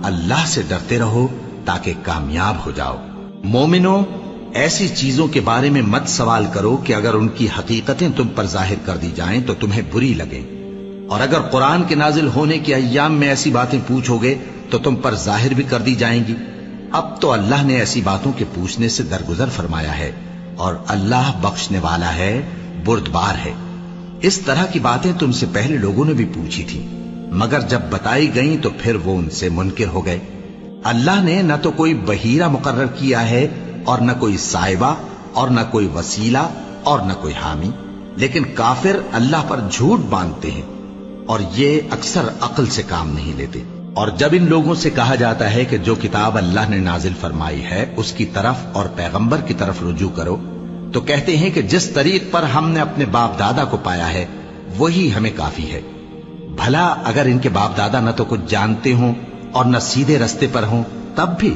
اللہ سے ڈرتے رہو تاکہ کامیاب ہو جاؤ۔ مومنو، ایسی چیزوں کے بارے میں مت سوال کرو کہ اگر ان کی حقیقتیں تم پر ظاہر کر دی جائیں تو تمہیں بری لگیں، اور اگر قرآن کے نازل ہونے کے ایام میں ایسی باتیں پوچھو گے تو تم پر ظاہر بھی کر دی جائیں گی۔ اب تو اللہ نے ایسی باتوں کے پوچھنے سے درگزر فرمایا ہے، اور اللہ بخشنے والا ہے، بردبار ہے۔ اس طرح کی باتیں تم سے پہلے لوگوں نے بھی پوچھی تھی، مگر جب بتائی گئیں تو پھر وہ ان سے منکر ہو گئے۔ اللہ نے نہ تو کوئی بحیرہ مقرر کیا ہے، اور نہ کوئی سائبہ، اور نہ کوئی وسیلہ، اور نہ کوئی حامی، لیکن کافر اللہ پر جھوٹ باندھتے ہیں، اور یہ اکثر عقل سے کام نہیں لیتے۔ اور جب ان لوگوں سے کہا جاتا ہے کہ جو کتاب اللہ نے نازل فرمائی ہے اس کی طرف اور پیغمبر کی طرف رجوع کرو، تو کہتے ہیں کہ جس طریق پر ہم نے اپنے باپ دادا کو پایا ہے وہی ہمیں کافی ہے۔ بھلا اگر ان کے باپ دادا نہ تو کچھ جانتے ہوں اور نہ سیدھے رستے پر ہوں تب بھی